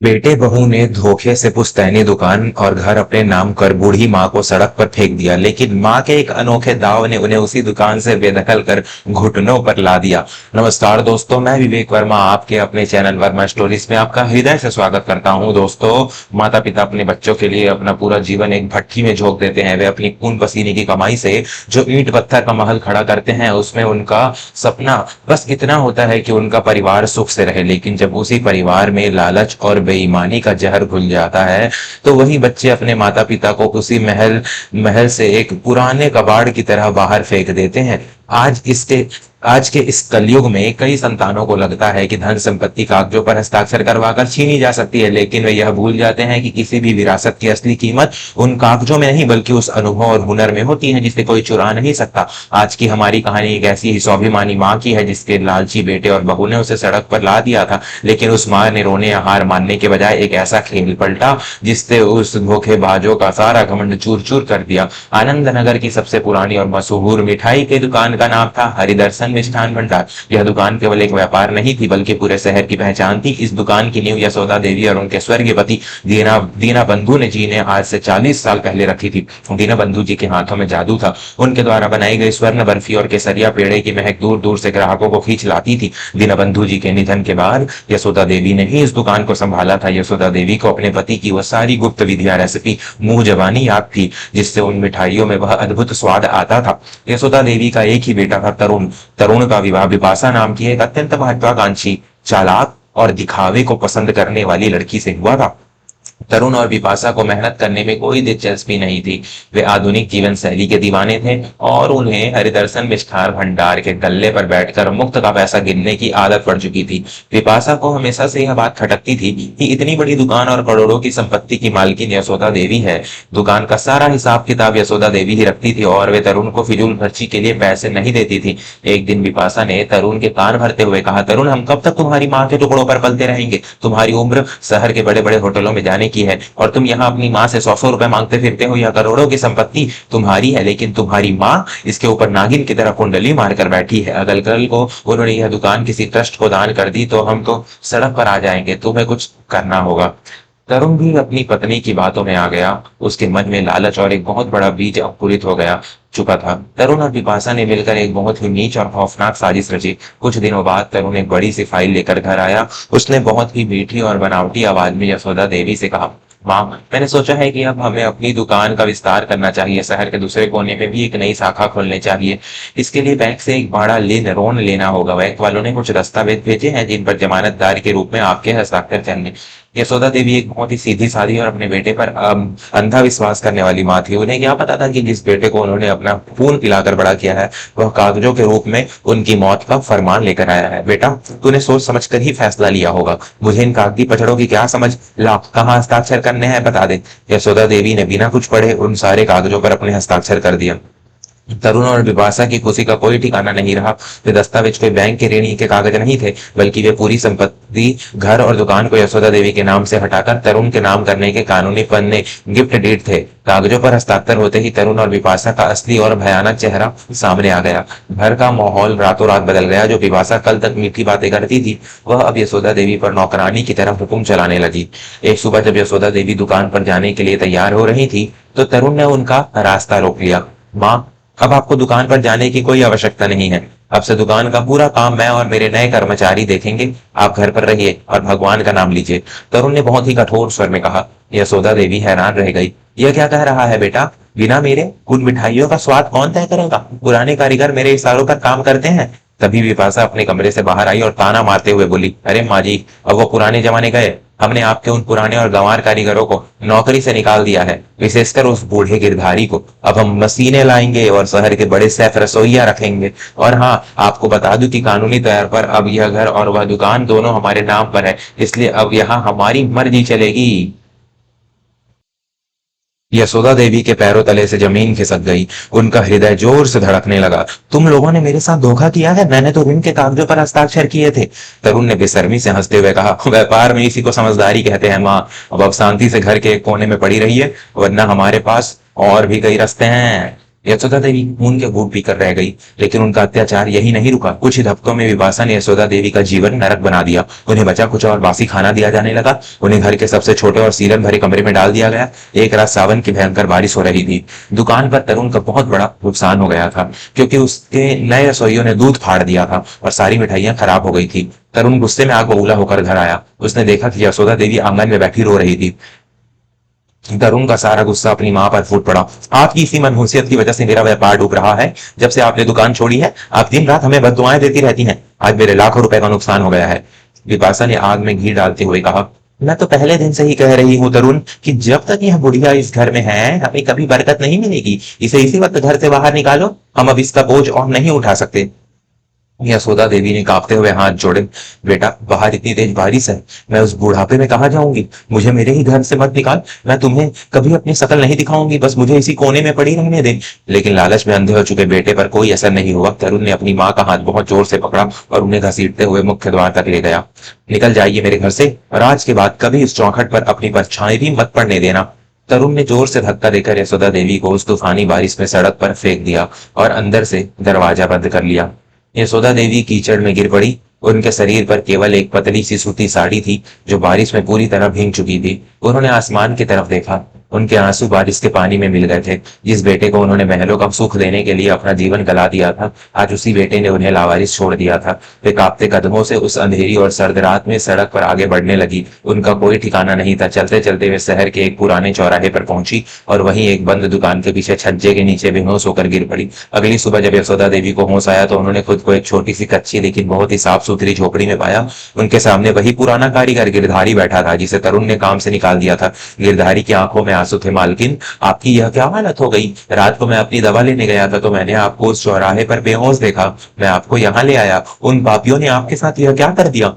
बेटे बहू ने धोखे से पुश्तैनी दुकान और घर अपने नाम कर बूढ़ी माँ को सड़क पर फेंक दिया, लेकिन माँ के एक अनोखे दाव ने उन्हें उसी दुकान से बेदखल कर घुटनों पर ला दिया। नमस्कार दोस्तों, मैं विवेक वर्मा आपके अपने चैनल वर्मा स्टोरीज में आपका हृदय से स्वागत करता हूं। दोस्तों, माता पिता अपने बच्चों के लिए अपना पूरा जीवन एक भट्ठी में झोंक देते हैं। वे अपनी खून पसीने की कमाई से जो ईंट पत्थर का महल खड़ा करते हैं, उसमें उनका सपना बस इतना होता है कि उनका परिवार सुख से रहे। लेकिन जब उसी परिवार में लालच और बेईमानी का जहर घुल जाता है, तो वही बच्चे अपने माता पिता को उसी महल महल से एक पुराने कबाड़ की तरह बाहर फेंक देते हैं। आज के इस कलयुग में कई संतानों को लगता है कि धन संपत्ति कागजों पर हस्ताक्षर करवाकर छीनी जा सकती है, लेकिन वे यह भूल जाते हैं कि किसी भी विरासत की असली कीमत उन कागजों में नहीं बल्कि उस अनुभव और हुनर में होती है जिसे कोई चुरा नहीं सकता। आज की हमारी कहानी एक ऐसी ही स्वाभिमानी माँ की है जिसके लालची बेटे और बहू ने उसे सड़क पर ला दिया था, लेकिन उस माँ ने रोने या हार मानने के बजाय एक ऐसा खेल पलटा जिससे उस धोखेबाजों का सारा घमंड चूर चूर कर दिया। आनंद नगर की सबसे पुरानी और मशहूर मिठाई की दुकान का नाम था हरिदर्शन मिष्ठान भंडार। यह दुकान केवल एक व्यापार नहीं थी बल्कि पूरे शहर की पहचान थी। इस दुकान की नींव यशोदा देवी और उनके स्वर्गीय पति दीना बंधु ने आज से 40 साल पहले रखी थी। दीना बंधु जी के हाथों में जादू था। उनके द्वारा बनाई गई स्वर्ण बर्फी और केसरिया पेड़े की महक दूर दूर से ग्राहकों को खींच लाती थी। दीना बंधु जी के निधन के बाद यशोदा देवी ने ही इस दुकान को संभाला था। यशोदा देवी को अपने पति की वह सारी गुप्त विधियां रेसिपी मुंह जबानी याद थी जिससे उन मिठाइयों में वह अद्भुत स्वाद आता था। यशोदा देवी का एक ही बेटा था, तरुण। तरुण का विवाह विपाशा नाम की एक अत्यंत महत्वाकांक्षी, चालाक और दिखावे को पसंद करने वाली लड़की से हुआ था। तरुण और विपाशा को मेहनत करने में कोई दिलचस्पी नहीं थी। वे आधुनिक जीवन शैली के दीवाने थे और उन्हें हरिदर्शन मिष्ठान भंडार के गल्ले पर बैठकर मुफ्त का पैसा गिनने की आदत पड़ चुकी थी। विपाशा को हमेशा से यह बात खटकती थी कि इतनी बड़ी दुकान और करोड़ों की संपत्ति की मालकिन यशोदा देवी है। दुकान का सारा हिसाब किताब यशोदा देवी ही रखती थी और वे तरुण को फिजूल खर्ची के लिए पैसे नहीं देती थी। एक दिन विपाशा ने तरुण के कान भरते हुए कहा, तरुण, हम कब तक तुम्हारी माँ के टुकड़ों पर पलते रहेंगे? तुम्हारी उम्र शहर के बड़े बड़े होटलों में जाने की है और तुम यहाँ अपनी माँ से 100 रुपए मांगते फिरते हो। यह करोड़ों की संपत्ति तुम्हारी है, लेकिन तुम्हारी माँ इसके ऊपर नागिन की तरह कुंडली मारकर बैठी है। अगर कल को उन्होंने यह दुकान किसी ट्रस्ट को दान कर दी तो हम तो सड़क पर आ जाएंगे। तुम्हें कुछ करना होगा। तरुण भी अपनी पत्नी की बातों में आ गया। उसके मन में लालच और एक बहुत बड़ा बीज अंकुरित हो गया चुका था। तरुण और विपाशा ने मिलकर एक बहुत ही नीच और खौफनाक साजिश रची। कुछ दिनों बाद तरुण एक बड़ी सी फाइल लेकर घर आया। उसने बहुत ही मीठी और बनावटी आवाज में यशोदा देवी से कहा, माँ, मैंने सोचा है कि अब हमें अपनी दुकान का विस्तार करना चाहिए। शहर के दूसरे कोने में भी एक नई शाखा खोलनी चाहिए। इसके लिए बैंक से एक बड़ा लोन लेना होगा। बैंक वालों ने कुछ दस्तावेज भेजे हैं जिन पर जमानतदार के रूप में आपके हस्ताक्षर चाहिए। यशोदा देवी एक बहुत ही सीधी सादी और अपने बेटे पर अंधा विश्वास करने वाली माँ थी। उन्हें क्या पता था कि जिस बेटे को उन्होंने अपना खून पिलाकर बड़ा किया है वह कागजों के रूप में उनकी मौत का फरमान लेकर आया है। बेटा, तूने सोच समझकर ही फैसला लिया होगा। मुझे इन कागजी पचड़ों की क्या समझ। ला, कहाँ हस्ताक्षर करने हैं बता दे। यशोदा देवी ने बिना कुछ पढ़े उन सारे कागजों पर अपने हस्ताक्षर कर दिया। तरुण और विपाशा की खुशी का कोई ठिकाना नहीं रहा। वे दस्तावेज कोई बैंक के ऋणी के कागज नहीं थे, बल्कि वे पूरी संपत्ति, घर और दुकान को यशोदा देवी के नाम से हटाकर तरुण के नाम करने के कानूनी पन्ने, गिफ्ट डीड थे। कागजों पर हस्ताक्षर होते ही तरुण और विपाशा का असली और भयानक चेहरा सामने आ गया। घर का माहौल रातों रात बदल गया। जो विपाशा कल तक मीठी बातें करती थी, वह अब यशोदा देवी पर नौकरानी की तरह हुक्म चलाने लगी। एक सुबह जब यशोदा देवी दुकान पर जाने के लिए तैयार हो रही थी, तो तरुण ने उनका रास्ता रोक लिया। माँ, अब आपको दुकान पर जाने की कोई आवश्यकता नहीं है। अब से दुकान का पूरा काम मैं और मेरे नए कर्मचारी देखेंगे। आप घर पर रहिए और भगवान का नाम लीजिए। तरुण ने बहुत ही कठोर स्वर में कहा। यशोदा देवी हैरान रह गई। यह क्या कह रहा है बेटा? बिना मेरे उन मिठाइयों का स्वाद कौन तय करेगा? पुराने कारीगर मेरे इशारों पर काम करते हैं। तभी विपाशा अपने कमरे से बाहर आई और ताना मारते हुए बोली, अरे माँ जी, अब वो पुराने जमाने गए। हमने आपके उन पुराने और गंवार कारीगरों को नौकरी से निकाल दिया है, विशेषकर उस बूढ़े गिरधारी को। अब हम मशीनें लाएंगे और शहर के बड़े शेफ रसोइया रखेंगे। और हाँ, आपको बता दूं कि कानूनी तौर पर अब यह घर और वह दुकान दोनों हमारे नाम पर है, इसलिए अब यहाँ हमारी मर्जी चलेगी। यशोदा देवी के पैरों तले से जमीन खिसक गई। उनका हृदय जोर से धड़कने लगा। तुम लोगों ने मेरे साथ धोखा किया है। मैंने तो ऋण के कागजों पर हस्ताक्षर किए थे। तरुण ने बेशर्मी से हंसते हुए कहा, व्यापार में इसी को समझदारी कहते हैं माँ। अब शांति से घर के एक कोने में पड़ी रही है, वरना हमारे पास और भी कई रास्ते हैं। यशोदा देवी खून के घूंट पीकर रह गई, लेकिन उनका अत्याचार यही नहीं रुका। कुछ ही हफ्तों में विपाशा ने यशोदा देवी का जीवन नरक बना दिया। उन्हें बचा कुछ और बासी खाना दिया जाने लगा। उन्हें घर के सबसे छोटे और सीलन भरे कमरे में डाल दिया गया। एक रात सावन की भयंकर बारिश हो रही थी। दुकान पर तरुण का बहुत बड़ा नुकसान हो गया था, क्योंकि उसके नए रसोइयों ने दूध फाड़ दिया था और सारी मिठाइयां खराब हो गई थी। तरुण गुस्से में आग बबूला होकर घर आया। उसने देखा कि यशोदा देवी आंगन में बैठी रो रही थी। तरुण का सारा गुस्सा अपनी मां पर फूट पड़ा। आपकी इसी मनहूसियत की वजह से मेरा व्यापार डूब रहा है। जब से आपने दुकान छोड़ी है, आप दिन रात हमें बददुआएं देती रहती हैं। आज मेरे लाखों रुपए का नुकसान हो गया है। विपाशा ने आग में घी डालते हुए कहा, मैं तो पहले दिन से ही कह रही हूँ तरुण, कि जब तक यह बुढ़िया इस घर में है, हमें कभी बरकत नहीं मिलेगी। इसे इसी वक्त घर से बाहर निकालो। हम अब इसका बोझ और नहीं उठा सकते। यशोदा देवी ने कांपते हुए हाथ जोड़े। बेटा, बाहर इतनी तेज बारिश है, मैं उस बुढ़ापे में कहाँ जाऊंगी। मुझे मेरे ही घर से मत निकाल। मैं तुम्हें कभी अपनी शकल नहीं दिखाऊंगी, बस मुझे इसी कोने में पड़ी रहने दे। लेकिन लालच में अंधे हो चुके बेटे पर कोई असर नहीं हुआ। तरुण ने अपनी माँ का हाथ बहुत जोर से पकड़ा और उन्हें घसीटते हुए मुख्य द्वार तक ले गया। निकल जाइए मेरे घर से, और आज के बाद कभी इस चौखट पर अपनी परछाई भी मत पड़ने देना। तरुण ने जोर से धक्का देकर यशोदा देवी को उस तूफानी बारिश में सड़क पर फेंक दिया और अंदर से दरवाजा बंद कर लिया। यशोदा देवी कीचड़ में गिर पड़ी। उनके शरीर पर केवल एक पतली सी सूती साड़ी थी, जो बारिश में पूरी तरह भीग चुकी थी। उन्होंने आसमान की तरफ देखा। उनके आंसू बारिश के पानी में मिल गए थे। जिस बेटे को उन्होंने महलों का सुख देने के लिए अपना जीवन गला दिया था, आज उसी बेटे ने उन्हें लावारिस छोड़ दिया था। वे कांपते कदमों से उस अंधेरी और सर्द रात में सड़क पर आगे बढ़ने लगी। उनका कोई ठिकाना नहीं था। चलते चलते वे शहर के एक पुराने चौराहे पर पहुंची और वहीं एक बंद दुकान के पीछे छज्जे के नीचे बेहोश होकर गिर पड़ी। अगली सुबह जब यशोदा देवी को होश आया, तो उन्होंने खुद को एक छोटी सी कच्ची लेकिन बहुत ही साफ सुथरी झोपड़ी में पाया। उनके सामने वही पुराना कारीगर गिरधारी बैठा था, जिसे तरुण ने काम से निकाल दिया था। गिरधारी की आंखों में आंसू थे। मालकिन, आपकी यह क्या हालत हो गई। रात को मैं अपनी दवा लेने गया था, तो मैंने आपको उस चौराहे पर बेहोश देखा। मैं आपको यहाँ ले आया। उन पापियों ने आपके साथ यह क्या कर दिया।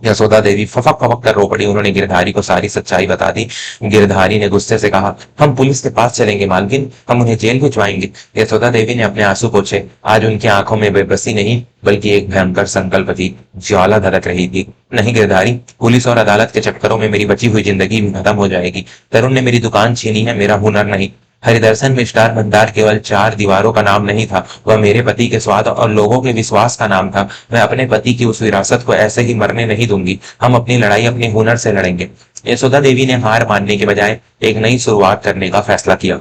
यशोदा देवी फफक फफक कर रो पड़ी। उन्होंने गिरधारी को सारी सच्चाई बता दी। गिरधारी ने गुस्से से कहा, हम पुलिस के पास चलेंगे मालकिन, हम उन्हें जेल भिजवाएंगे। यशोदा देवी ने अपने आंसू पोंछे। आज उनकी आंखों में बेबसी नहीं, बल्कि एक भयंकर संकल्प थी। ज्वाला धड़क रही थी। नहीं गिरधारी, पुलिस और अदालत के चक्करों में मेरी बची हुई जिंदगी भी खत्म हो जाएगी। तरुण ने मेरी दुकान छीनी है, मेरा हुनर नहीं। हरिदर्शन मिष्ठान भंडार केवल चार दीवारों का नाम नहीं था, वह मेरे पति के स्वाद और लोगों के विश्वास का नाम था। मैं अपने पति की उस विरासत को ऐसे ही मरने नहीं दूंगी। हम अपनी लड़ाई अपने हुनर से लड़ेंगे। यशोदा देवी ने हार मानने के बजाय एक नई शुरुआत करने का फैसला किया।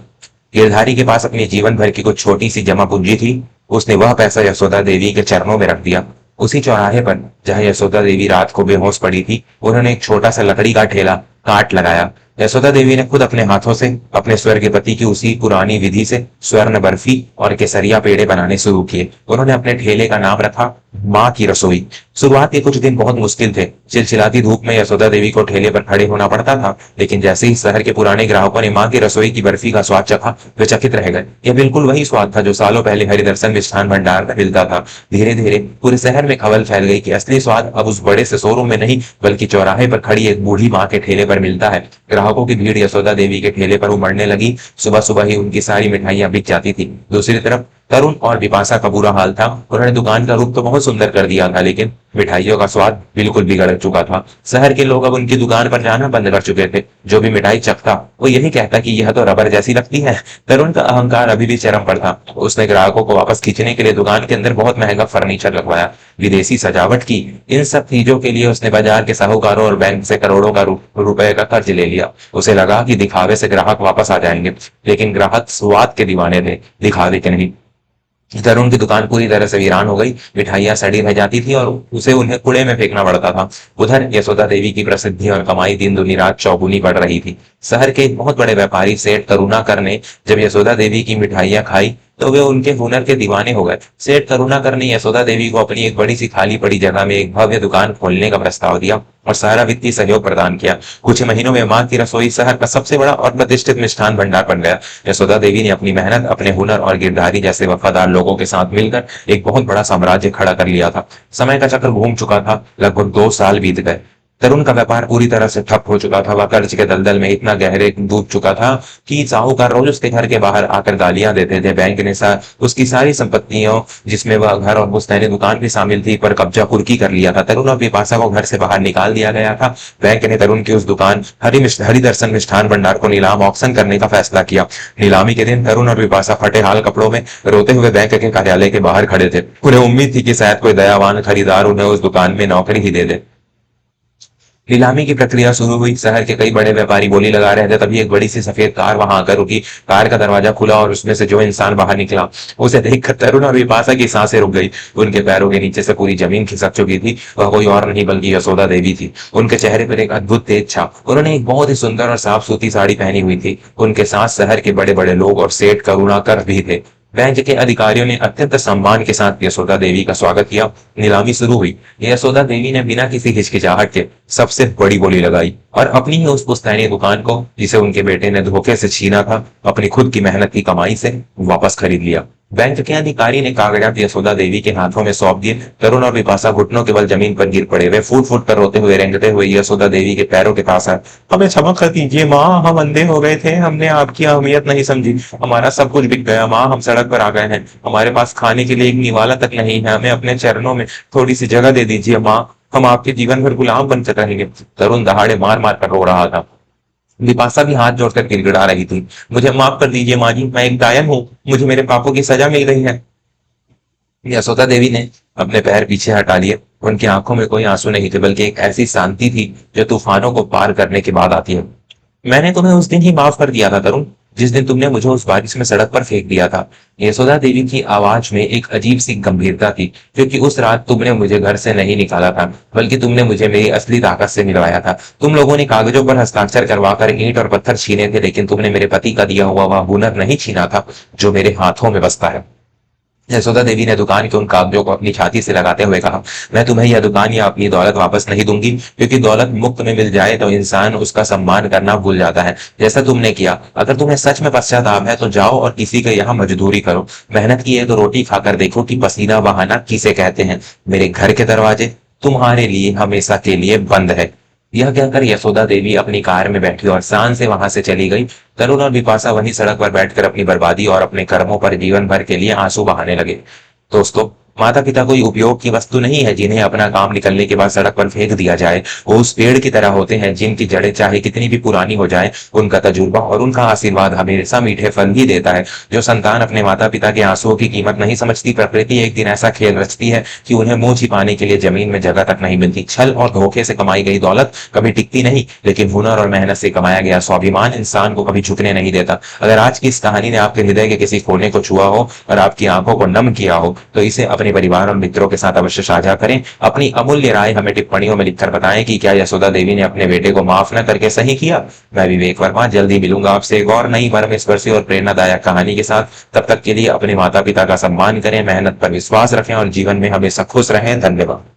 गिरधारी के पास अपने जीवन भर की कुछ छोटी सी जमा पूंजी थी। उसने वह पैसा यशोदा देवी के चरणों में रख दिया। उसी चौराहे पर जहां यशोदा देवी रात को बेहोश पड़ी थी, उन्होंने एक छोटा सा लकड़ी का ठेला काट लगाया। यशोदा देवी ने खुद अपने हाथों से अपने स्वर्गीय पति की उसी पुरानी विधि से स्वर्ण बर्फी और केसरिया पेड़े बनाने शुरू किए। उन्होंने अपने ठेले का नाम रखा माँ की रसोई। शुरुआत के कुछ दिन बहुत मुश्किल थे। चिलचिलाती धूप में यशोदा देवी को ठेले पर खड़े होना पड़ता था, लेकिन जैसे ही शहर के पुराने ग्राहकों ने माँ की रसोई की बर्फी का स्वाद चखा, वे चकित रह गए। यह बिल्कुल वही स्वाद था जो सालों पहले हरिदर्शन मिष्ठान भंडार में मिलता था। धीरे धीरे पूरे शहर में खबर फैल गई कि असली स्वाद अब उस बड़े से शोरूम में नहीं, बल्कि चौराहे पर खड़ी एक बूढ़ी माँ के ठेले पर मिलता है। ग्राहकों की भीड़ यशोदा देवी के ठेले पर उमड़ने लगी। सुबह सुबह ही उनकी सारी मिठाइयां बिक जाती थी। दूसरी तरफ तरुण और विपाशा का बुरा हाल था। उन्होंने दुकान का रूप तो बहुत सुंदर कर दिया था, लेकिन मिठाइयों का स्वाद बिल्कुल बिगड़ चुका था। शहर के लोग अब उनकी दुकान पर जाना बंद कर चुके थे। जो भी मिठाई चखता, वो यही कहता कि यह तो रबर जैसी लगती है। तरुण का अहंकार अभी भी चरम पर था। उसने ग्राहकों को वापस खींचने के लिए दुकान के अंदर बहुत महंगा फर्नीचर लगवाया, विदेशी सजावट की। इन सब चीजों के लिए उसने बाजार के साहूकारों और बैंक से करोड़ों का रुपए का कर्ज ले लिया। उसे लगा कि दिखावे से ग्राहक वापस आ जाएंगे, लेकिन ग्राहक स्वाद के दीवाने थे, दिखावे के नहीं। तरुण की दुकान पूरी तरह से वीरान हो गई। मिठाइयां सड़ी रह जाती थी और उसे उन्हें कूड़े में फेंकना पड़ता था। उधर यशोदा देवी की प्रसिद्धि और कमाई दिन दुनी रात चौगुनी बढ़ रही थी। शहर के एक बहुत बड़े व्यापारी सेठ करुणाकर ने जब यशोदा देवी की मिठाइयां खाई, तो वे उनके हुनर के दीवाने हो गए। सेठ करुणाकर ने यशोदा देवी को अपनी एक बड़ी सी खाली पड़ी जगह में एक भव्य दुकान खोलने का प्रस्ताव दिया और सारा वित्तीय सहयोग प्रदान किया। कुछ ही महीनों में माँ की रसोई शहर का सबसे बड़ा और प्रतिष्ठित मिष्ठान भंडार बन गया। यशोदा देवी ने अपनी मेहनत, अपने हुनर और गिरधारी जैसे वफादार लोगों के साथ मिलकर एक बहुत बड़ा साम्राज्य खड़ा कर लिया था। समय का चक्र घूम चुका था। लगभग 2 साल बीत गए। तरुण का व्यापार पूरी तरह से ठप हो चुका था। वह कर्ज के दलदल में इतना गहरे डूब चुका था कि साहूकार रोज उसके घर के बाहर आकर गालियां देते थे। बैंक ने उसकी सारी संपत्तियों, जिसमें वह घर और पुश्तैनी दुकान भी शामिल थी, पर कब्जा कुर्की कर लिया था। तरुण और बिपाशा को घर से बाहर निकाल दिया गया था। बैंक ने तरुण की उस दुकान हरिदर्शन मिष्ठान भंडार को नीलाम ऑक्शन करने का फैसला किया। नीलामी के दिन तरुण और बिपाशा फटे हाल कपड़ों में रोते हुए बैंक के कार्यालय के बाहर खड़े थे। उन्हें उम्मीद थी कि शायद कोई दयावान खरीदार उन्हें उस दुकान में नौकरी ही दे दे। नीलामी की प्रक्रिया शुरू हुई। शहर के कई बड़े व्यापारी बोली लगा रहे थे, तभी एक बड़ी सी सफेद कार वहां आकर रुकी। कार का दरवाजा खुला और उसमें से जो इंसान बाहर निकला, उसे देखकर तरुण और बिपाशा की सांसें रुक गई। उनके पैरों के नीचे से पूरी जमीन खिसक चुकी थी। वह कोई और नहीं बल्कि यशोदा देवी थी। उनके चेहरे पर एक अद्भुत तेज छाप। उन्होंने एक बहुत ही सुंदर और साफ सूती साड़ी पहनी हुई थी। उनके साथ शहर के बड़े बड़े लोग और सेठ करुणाकर भी थे। बैंक के अधिकारियों ने अत्यंत सम्मान के साथ यशोदा देवी का स्वागत किया। नीलामी शुरू हुई। यशोदा देवी ने बिना किसी हिचकिचाहट के सबसे बड़ी बोली लगाई और अपनी ही उस पुश्तैनी दुकान को, जिसे उनके बेटे ने धोखे से छीना था, अपनी खुद की मेहनत की कमाई से वापस खरीद लिया। बैंक के अधिकारी ने कागजात यशोदा देवी के हाथों में सौंप दिए। तरुण और बिपाशा घुटनों के बल जमीन पर गिर पड़े। वे फूट फूट कर रोते हुए रेंगते हुए यशोदा देवी के पैरों के पास आए। हमें क्षमा कर दीजिए माँ, हम अंधे हो गए थे, हमने आपकी अहमियत नहीं समझी, हमारा सब कुछ बिक गया माँ, हम सड़क पर आ गए हैं, हमारे पास खाने के लिए एक निवाला तक नहीं है, हमें अपने चरणों में थोड़ी सी जगह दे दीजिए माँ, हम आपके जीवन भर गुलाम बनकर रहेंगे। तरुण दहाड़े मार मार कर रो रहा था। बिपाशा भी हाथ जोड़कर गिड़गिड़ा रही थी। मुझे माफ कर दीजिए माँ जी, मैं एक डायन हूँ, मुझे मेरे पापों की सजा मिल गई है। यशोदा देवी ने अपने पैर पीछे हटा लिए। उनकी आंखों में कोई आंसू नहीं थे, बल्कि एक ऐसी शांति थी जो तूफानों को पार करने के बाद आती है। मैंने तुम्हें उस दिन ही माफ कर दिया था तरुण, जिस दिन तुमने मुझे उस बारिश में सड़क पर फेंक दिया था। यशोदा देवी की आवाज में एक अजीब सी गंभीरता थी, क्योंकि उस रात तुमने मुझे घर से नहीं निकाला था, बल्कि तुमने मुझे मेरी असली ताकत से मिलवाया था। तुम लोगों ने कागजों पर हस्ताक्षर करवाकर ईंट और पत्थर छीने थे, लेकिन तुमने मेरे पति का दिया हुआ वह हुनर नहीं छीना था जो मेरे हाथों में बसता है। यशोदा देवी ने दुकान के उन कागजों को अपनी छाती से लगाते हुए कहा, मैं तुम्हें यह दुकान या अपनी दौलत वापस नहीं दूंगी, क्योंकि दौलत मुफ्त में मिल जाए तो इंसान उसका सम्मान करना भूल जाता है, जैसा तुमने किया। अगर तुम्हें सच में पश्चाताप है तो जाओ और किसी के यहाँ मजदूरी करो। मेहनत की है तो रोटी खाकर देखो कि पसीना बहाना किसे कहते हैं। मेरे घर के दरवाजे तुम्हारे लिए हमेशा के लिए बंद है। यह कहकर यशोदा देवी अपनी कार में बैठी और शान से वहां से चली गई। तरुण और बिपाशा वहीं सड़क पर बैठकर अपनी बर्बादी और अपने कर्मों पर जीवन भर के लिए आंसू बहाने लगे। दोस्तों, माता पिता कोई उपयोग की वस्तु नहीं है जिन्हें अपना काम निकलने के बाद सड़क पर फेंक दिया जाए। वो उस पेड़ की तरह होते हैं जिनकी जड़ें चाहे कितनी भी पुरानी हो जाए, उनका तजुर्बा और उनका आशीर्वाद हमेशा मीठे फल ही देता है। जो संतान अपने माता पिता के आंसुओं की कीमत नहीं समझती, प्रकृति एक दिन ऐसा खेल रचती है कि उन्हें मुंह छिपाने के लिए जमीन में जगह तक नहीं मिलती। छल और धोखे से कमाई गई दौलत कभी टिकती नहीं, लेकिन हुनर और मेहनत से कमाया गया स्वाभिमान इंसान को कभी झुकने नहीं देता। अगर आज की इस कहानी ने आपके हृदय के किसी कोने को छुआ हो और आपकी आंखों को नम किया हो, तो इसे अपने परिवार और मित्रों के साथ अवश्य साझा करें। अपनी अमूल्य राय हमें टिप्पणियों में लिखकर बताएं कि क्या यशोदा देवी ने अपने बेटे को माफ न करके सही किया। मैं विवेक वर्मा जल्दी मिलूंगा आपसे एक और नई मर्मस्पर्शी और प्रेरणादायक कहानी के साथ। तब तक के लिए अपने माता पिता का सम्मान करें, मेहनत पर विश्वास रखें और जीवन में हमेशा खुश रहें। धन्यवाद।